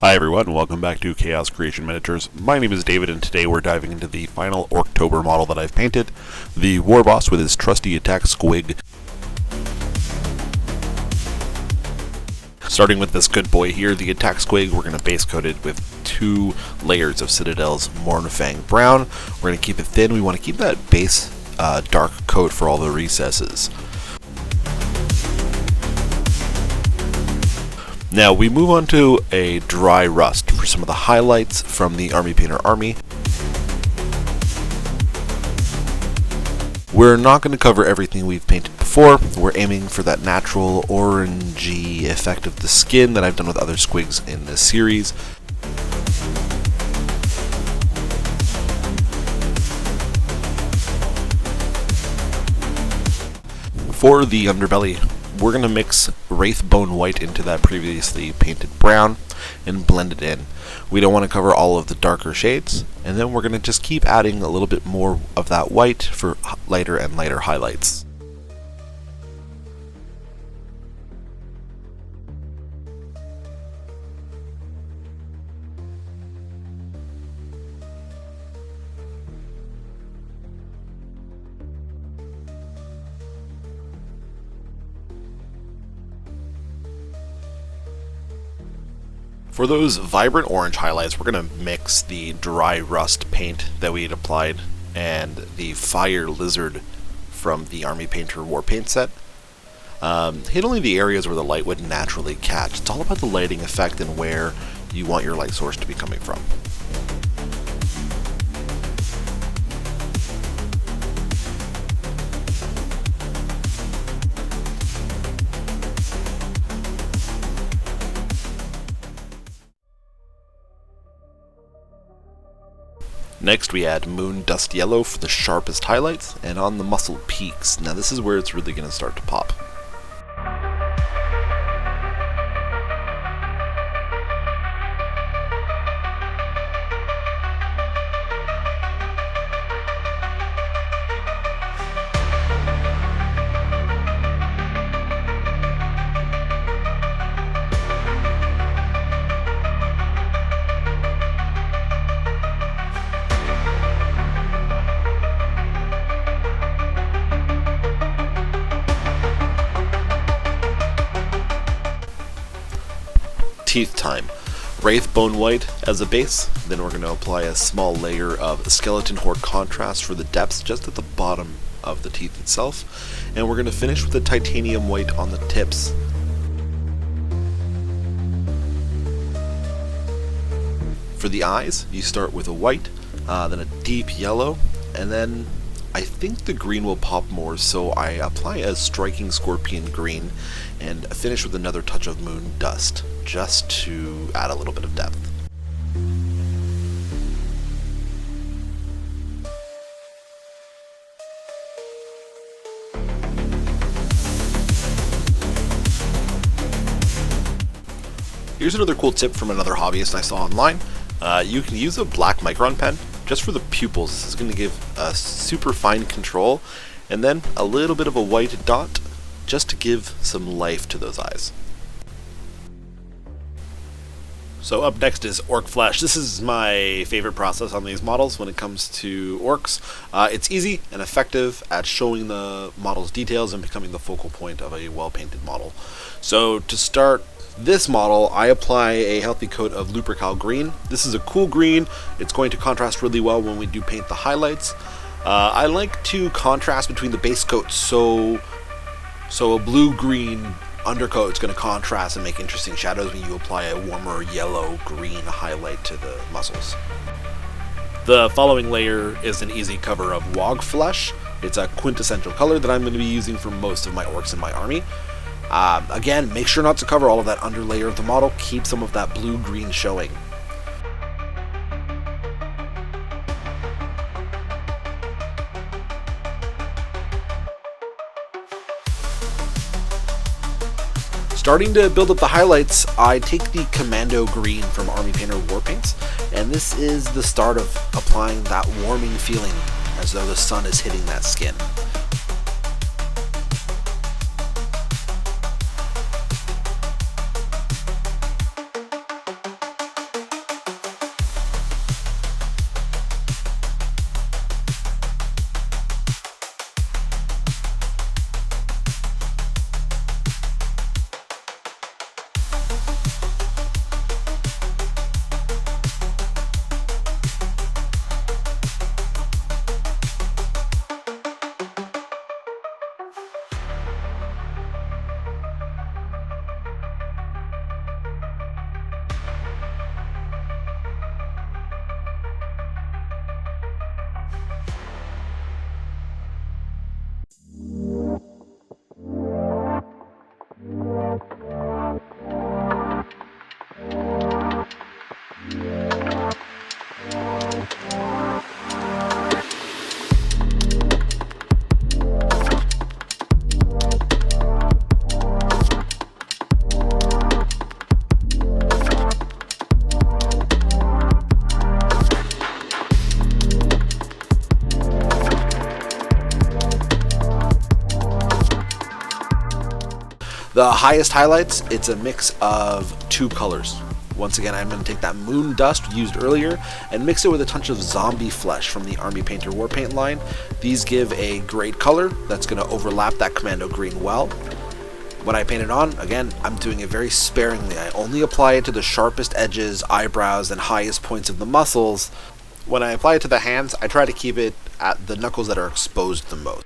Hi everyone, welcome back to Chaos Creation Miniatures. My name is David and today we're diving into the final ORKTOBER model that I've painted, the WARBOSS with his trusty attack squig. Starting with this good boy here, the attack squig, we're going to base coat it with 2 layers of Citadel's Mornfang Brown. We're going to keep it thin. We want to keep that base dark coat for all the recesses. Now we move on to a dry rust for some of the highlights from the Army Painter Army. We're not going to cover everything we've painted before. We're aiming for that natural orangey effect of the skin that I've done with other squigs in this series. For the underbelly, we're going to mix Wraithbone White into that previously painted brown and blend it in. We don't want to cover all of the darker shades, and then we're going to just keep adding a little bit more of that white for lighter and lighter highlights. For those vibrant orange highlights, we're going to mix the dry rust paint that we had applied and the fire lizard from the Army Painter War Paint set. Hit only the areas where the light would naturally catch. It's all about the lighting effect and where you want your light source to be coming from. Next we add Moon Dust Yellow for the sharpest highlights, and on the muscle peaks. Now this is where it's really going to start to pop. Teeth time. Wraithbone White as a base, then we're going to apply a small layer of Skeleton Horde Contrast for the depths just at the bottom of the teeth itself, and we're going to finish with the Titanium White on the tips. For the eyes, you start with a white, then a deep yellow, and then I think the green will pop more, so I apply a striking scorpion green and finish with another touch of moon dust, just to add a little bit of depth. Here's another cool tip from another hobbyist I saw online. You can use a black micron pen just for the pupils. This is going to give a super fine control, and then a little bit of a white dot just to give some life to those eyes. So up next is Orc Flesh. This is my favorite process on these models when it comes to orcs. It's easy and effective at showing the model's details and becoming the focal point of a well-painted model. So to start this model, I apply a healthy coat of Lupercal Green. This is a cool green. It's going to contrast really well when we do paint the highlights. I like to contrast between the base coats, so a blue-green undercoat is going to contrast and make interesting shadows when you apply a warmer yellow-green highlight to the muscles. The following layer is an easy cover of Wog Flesh. It's a quintessential color that I'm going to be using for most of my orcs in my army. Again, make sure not to cover all of that underlayer of the model. Keep some of that blue-green showing. Starting to build up the highlights, I take the Commando Green from Army Painter War Paints, and this is the start of applying that warming feeling as though the sun is hitting that skin. The highest highlights, it's a mix of 2 colors. Once again, I'm going to take that moon dust used earlier and mix it with a touch of zombie flesh from the Army Painter War Paint line. These give a great color that's going to overlap that commando green well. When I paint it on, again, I'm doing it very sparingly. I only apply it to the sharpest edges, eyebrows, and highest points of the muscles. When I apply it to the hands, I try to keep it at the knuckles that are exposed the most.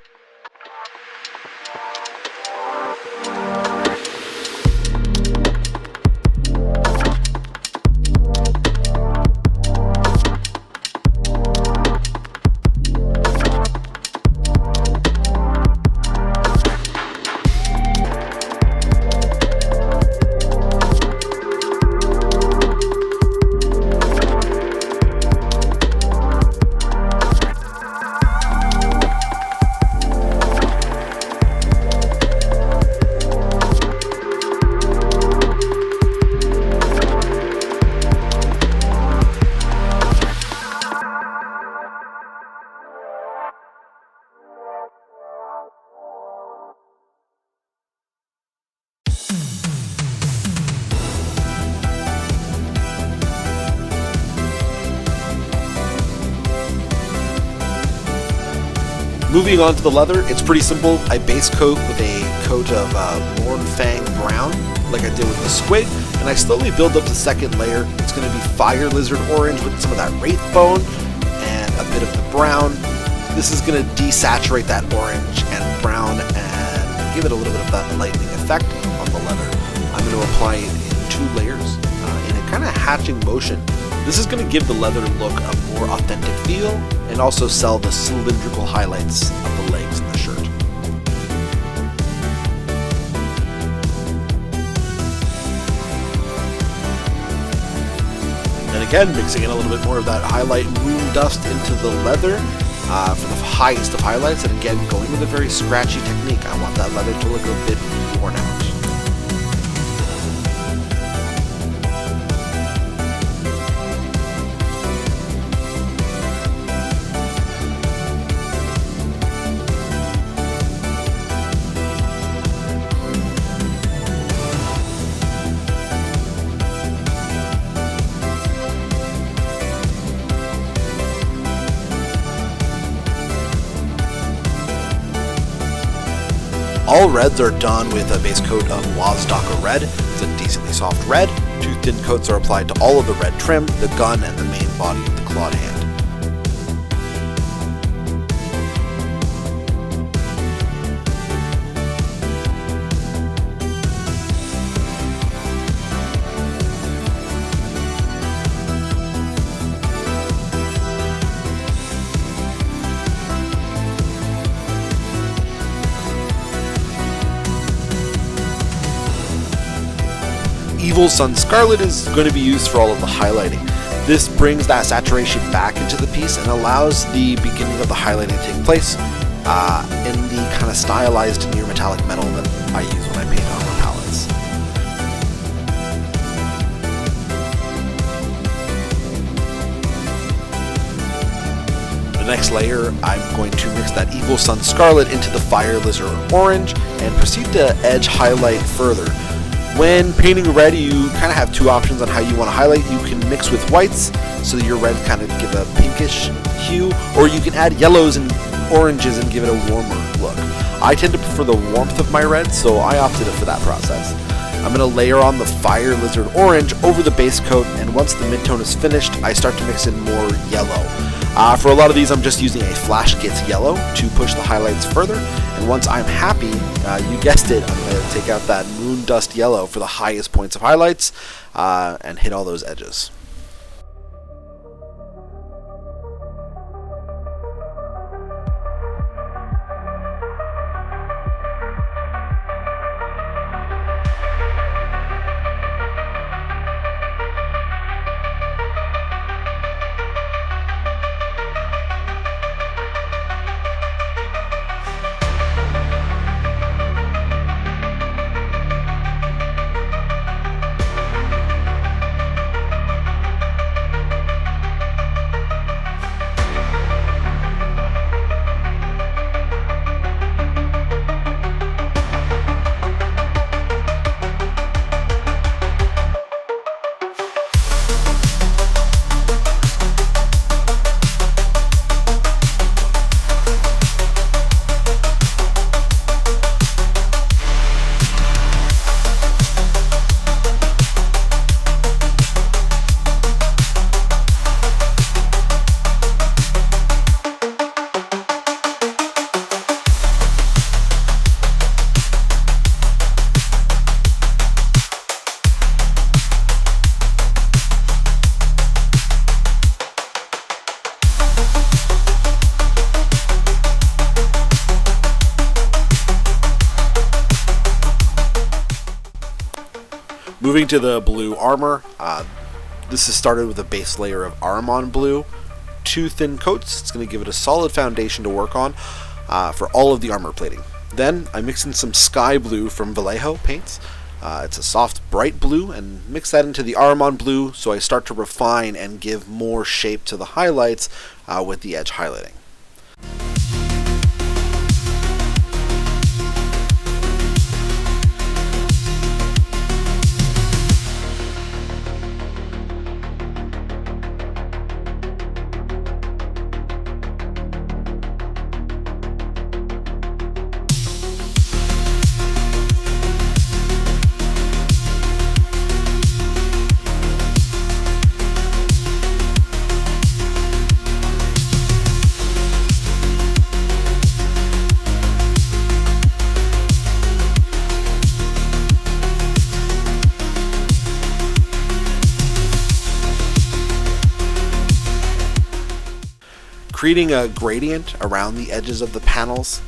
Moving on to the leather, it's pretty simple. I base coat with a coat of Lorn Fang Brown, like I did with the squid, and I slowly build up the second layer. It's going to be Fire Lizard Orange with some of that Wraith Bone and a bit of the brown. This is going to desaturate that orange and brown and give it a little bit of that lightning effect on the leather. I'm going to apply it in 2 layers in a kind of hatching motion. This is going to give the leather look a more authentic feel and also sell the cylindrical highlights of the legs and the shirt. And again, mixing in a little bit more of that highlight moon dust into the leather for the highest of highlights, and again, going with a very scratchy technique. I want that leather to look a bit worn out. All reds are done with a base coat of Wazdaka Red. It's a decently soft red. 2 thin coats are applied to all of the red trim, the gun, and the main body of the clawed hand. Evil Sun Scarlet is going to be used for all of the highlighting. This brings that saturation back into the piece and allows the beginning of the highlighting to take place in the kind of stylized near metallic metal that I use when I paint armor palettes. The next layer, I'm going to mix that Evil Sun Scarlet into the Fire Lizard Orange and proceed to edge highlight further. When painting red, you kind of have 2 options on how you want to highlight. You can mix with whites so that your red kind of give a pinkish hue, or you can add yellows and oranges and give it a warmer look. I tend to prefer the warmth of my red, so I opted for that process. I'm going to layer on the Fire Lizard Orange over the base coat, and once the midtone is finished, I start to mix in more yellow. For a lot of these, I'm just using a Flash Gits yellow to push the highlights further, and once I'm happy, you guessed it, I'm going to take out that moon dust yellow for the highest points of highlights and hit all those edges. Moving to the blue armor, this is started with a base layer of Aramon blue, 2 thin coats. It's going to give it a solid foundation to work on for all of the armor plating. Then I mix in some sky blue from Vallejo paints. It's a soft bright blue, and mix that into the Aramon blue so I start to refine and give more shape to the highlights with the edge highlighting. Creating a gradient around the edges of the panels,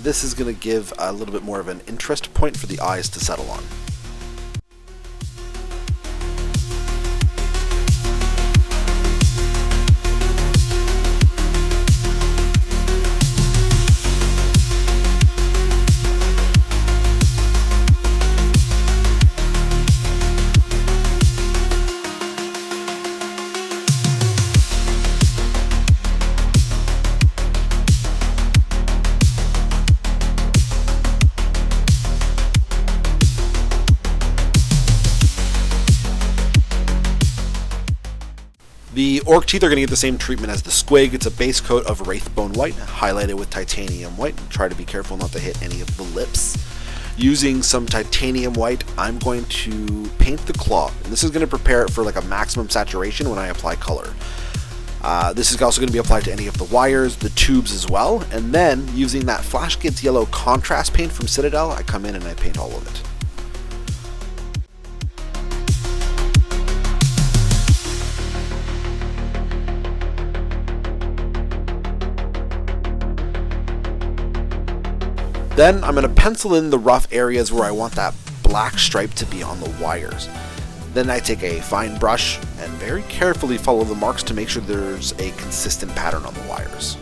this is going to give a little bit more of an interest point for the eyes to settle on. The orc teeth are going to get the same treatment as the squig. It's a base coat of Wraithbone white, highlighted with titanium white. Try to be careful not to hit any of the lips. Using some titanium white, I'm going to paint the claw. And this is going to prepare it for like a maximum saturation when I apply color. This is also going to be applied to any of the wires, the tubes as well. And then, using that Flash Kids Yellow contrast paint from Citadel, I come in and I paint all of it. Then I'm going to pencil in the rough areas where I want that black stripe to be on the wires. Then I take a fine brush and very carefully follow the marks to make sure there's a consistent pattern on the wires.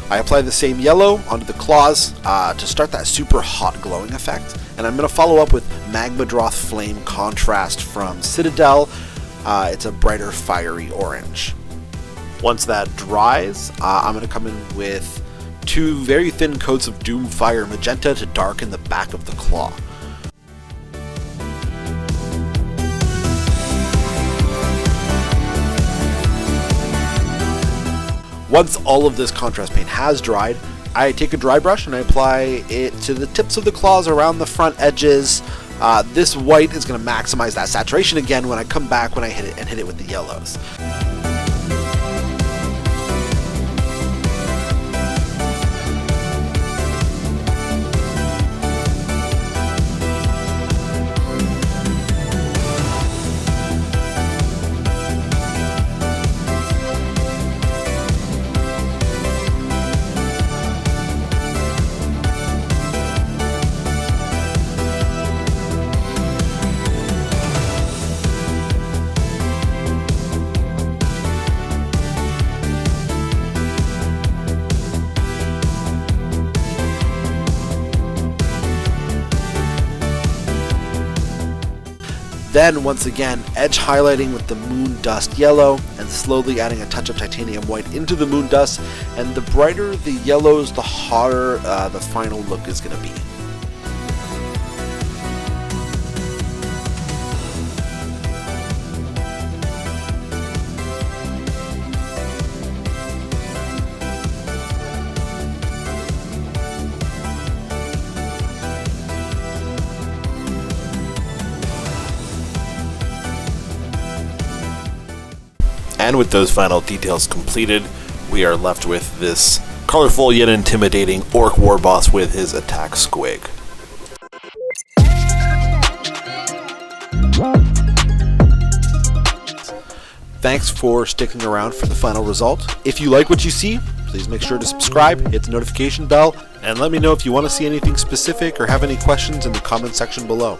I apply the same yellow onto the claws to start that super hot glowing effect, and I'm going to follow up with Magmadroth Flame Contrast from Citadel. It's a brighter fiery orange. Once that dries, I'm going to come in with 2 very thin coats of Doomfire Magenta to darken the back of the claw. Once all of this contrast paint has dried, I take a dry brush and I apply it to the tips of the claws around the front edges. This white is going to maximize that saturation again when I come back when I hit it with the yellows. Then once again, edge highlighting with the moon dust yellow and slowly adding a touch of titanium white into the moon dust, and the brighter the yellows, the hotter the final look is going to be. And with those final details completed, we are left with this colorful yet intimidating Orc Warboss with his attack squig. Thanks for sticking around for the final result. If you like what you see, please make sure to subscribe, hit the notification bell, and let me know if you want to see anything specific or have any questions in the comment section below.